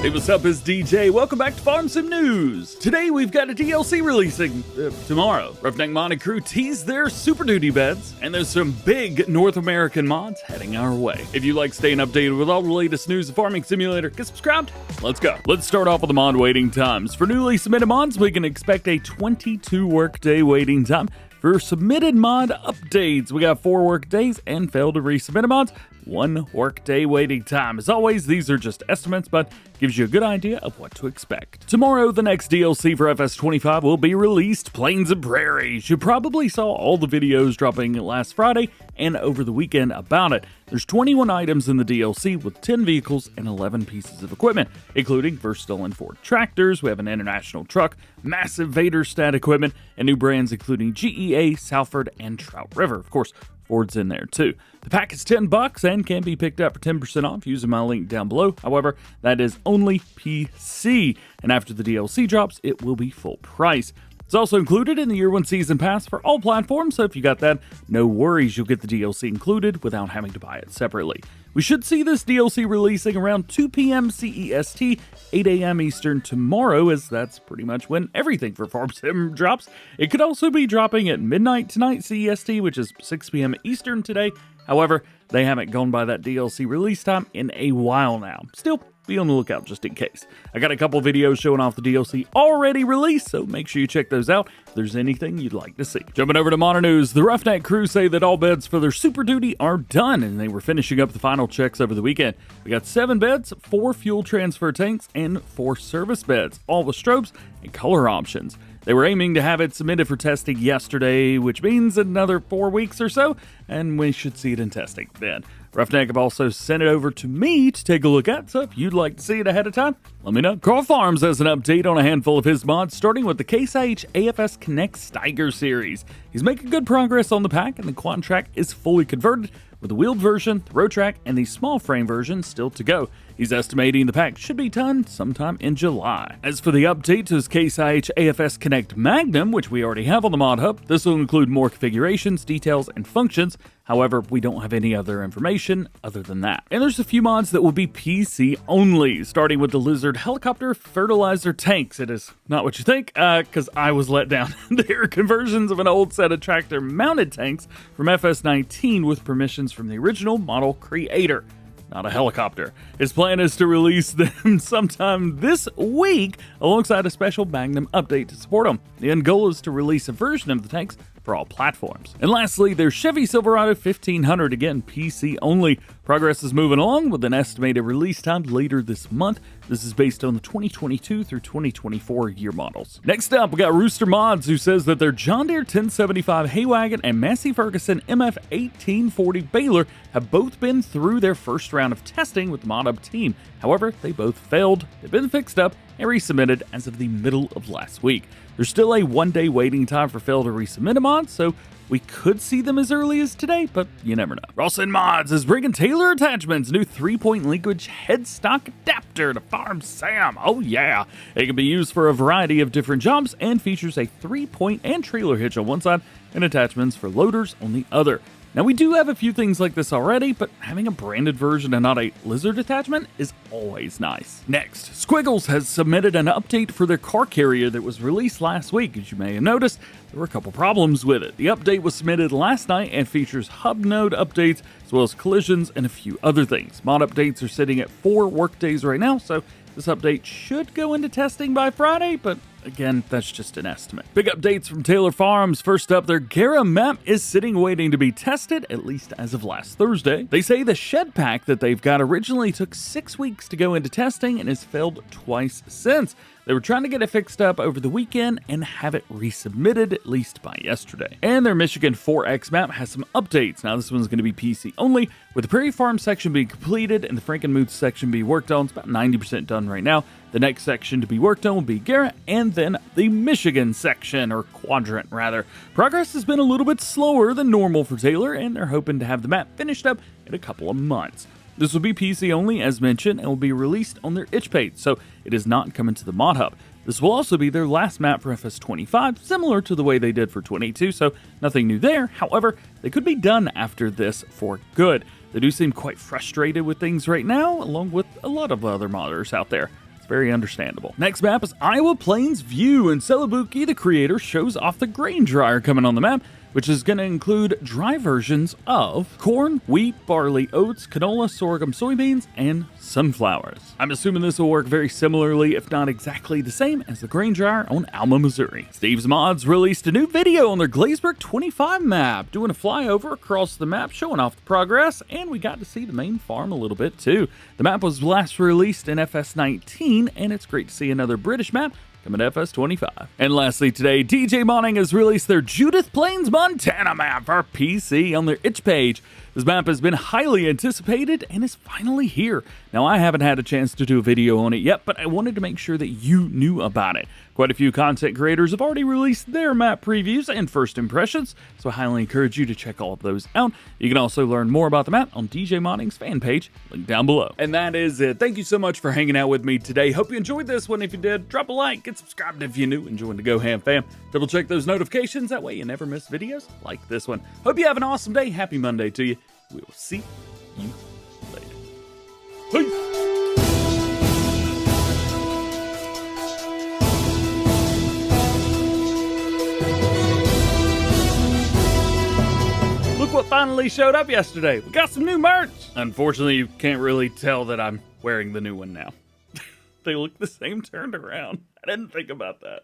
Hey, what's up? It's DJ. Welcome back to Farm Sim News. Today we've got a DLC releasing tomorrow. Roughneck Mod and crew tease their Superduty Beds, and there's some big North American mods heading our way. If you like staying updated with all the latest news of Farming Simulator, get subscribed. Let's go. Let's start off with the mod waiting times. For newly submitted mods, we can expect a 22 workday waiting time. For submitted mod updates, we got 4 work days, and failed to resubmit mods, 1 workday waiting time. As always, these are just estimates, but gives you a good idea of what to expect. Tomorrow, the next DLC for FS25 will be released, Plains and Prairies. You probably saw all the videos dropping last Friday and over the weekend about it. There's 21 items in the DLC with 10 vehicles and 11 pieces of equipment, including versatile and Ford tractors. We have an international truck, massive Vader stat equipment, and new brands including GEA, Salford, and Trout River. Of course, Ford's in there too. The pack is $10 and can be picked up for 10% off using my link down below. However, that is only PC, and after the DLC drops, it will be full price. It's also included in the Year 1 Season Pass for all platforms, so if you got that, no worries, you'll get the DLC included without having to buy it separately. We should see this DLC releasing around 2 p.m. CEST, 8 a.m. Eastern tomorrow, as that's pretty much when everything for Farm Sim drops. It could also be dropping at midnight tonight CEST, which is 6 p.m. Eastern today. However, they haven't gone by that DLC release time in a while now. Still, be on the lookout just in case. I got a couple videos showing off the DLC already released, so make sure you check those out if there's anything you'd like to see. Jumping over to modern news, the Roughneck crew say that all beds for their Super Duty are done, and they were finishing up the final checks over the weekend. We got 7 beds, 4 fuel transfer tanks, and 4 service beds, all with strobes and color options. They were aiming to have it submitted for testing yesterday, which means another 4 weeks or so, and we should see it in testing then. Roughneck have also sent it over to me to take a look at, so if you'd like to see it ahead of time, let me know. KarlFarm has an update on a handful of his mods, starting with the Case IH AFS Connect Steiger series. He's making good progress on the pack, and the quad track is fully converted, with the wheeled version, the road track, and the small frame version still to go. He's estimating the pack should be done sometime in July. As for the update to his Case IH AFS Connect Magnum, which we already have on the mod hub, this will include more configurations, details, and functions. However, we don't have any other information other than that. And there's a few mods that will be PC only, starting with the Lizard Helicopter Fertilizer Tanks. It is not what you think, because I was let down. They are conversions of an old set of tractor-mounted tanks from FS19 with permissions from the original model creator. Not a helicopter. His plan is to release them sometime this week alongside a special Magnum update to support them. The end goal is to release a version of the tanks for all platforms. And lastly, there's Chevy Silverado 1500, again PC only. Progress is moving along with an estimated release time later this month. This is based on the 2022 through 2024 year models. Next up, we got Rooster Mods, who says that their John Deere 1075 hay wagon and Massey Ferguson MF 1840 baler have both been through their first round of testing with the mod hub team. However, they both failed. They've been fixed up and resubmitted as of the middle of last week. There's still a 1-day waiting time for fail to resubmit a mod, so we could see them as early as today, but you never know. Rawson Mods is bringing Taylor Attachments' new 3-point linkage headstock adapter to Farm Sam. Oh yeah! It can be used for a variety of different jobs and features a 3-point and trailer hitch on one side and attachments for loaders on the other. Now, we do have a few things like this already, but having a branded version and not a lizard attachment is always nice. Next, Squiggles has submitted an update for their car carrier that was released last week. As you may have noticed, there were a couple problems with it. The update was submitted last night and features hub node updates, as well as collisions and a few other things. Mod updates are sitting at 4 work days right now, so this update should go into testing by Friday, but again, that's just an estimate. Big updates from Taylor Farms. First up, their Gara map is sitting waiting to be tested, at least as of last Thursday. They say the shed pack that they've got originally took 6 weeks to go into testing and has failed twice since. They were trying to get it fixed up over the weekend and have it resubmitted, at least by yesterday. And their Michigan 4X map has some updates. Now, this one's going to be PC only, with the Prairie Farm section being completed and the Frankenmuth section being worked on. It's about 90% done right now. The next section to be worked on will be Garrett, and then the Michigan section, or quadrant rather. Progress has been a little bit slower than normal for Taylor, and they're hoping to have the map finished up in a couple of months. This will be PC only, as mentioned, and will be released on their itch page, so it is not coming to the mod hub. This will also be their last map for FS25, similar to the way they did for 22, so nothing new there. However, they could be done after this for good. They do seem quite frustrated with things right now, along with a lot of other modders out there. very understandable. Next map is Iowa Plains View, and Celebuki, the creator, shows off the grain dryer coming on the map, which is going to include dry versions of corn, wheat, barley, oats, canola, sorghum, soybeans, and sunflowers. I'm assuming this will work very similarly, if not exactly the same, as the grain dryer on Alma, Missouri. Steve's Mods released a new video on their Glazebrook 25 map, doing a flyover across the map, showing off the progress, and we got to see the main farm a little bit too. The map was last released in FS19, and it's great to see another British map coming to FS25. And lastly today, DjGoHam has released their Judith Plains, Montana map for PC on their itch page. This map has been highly anticipated and is finally here. Now, I haven't had a chance to do a video on it yet, but I wanted to make sure that you knew about it. Quite a few content creators have already released their map previews and first impressions, so I highly encourage you to check all of those out. You can also learn more about the map on DjModding's fan page, linked down below. And that is it. Thank you so much for hanging out with me today. Hope you enjoyed this one. If you did, drop a like, get subscribed if you're new, and join the DjGoHam fam. Double check those notifications, that way you never miss videos like this one. Hope you have an awesome day. Happy Monday to you. We will see you later. Peace! Look what finally showed up yesterday. We got some new merch. Unfortunately, you can't really tell that I'm wearing the new one now. They look the same turned around. I didn't think about that.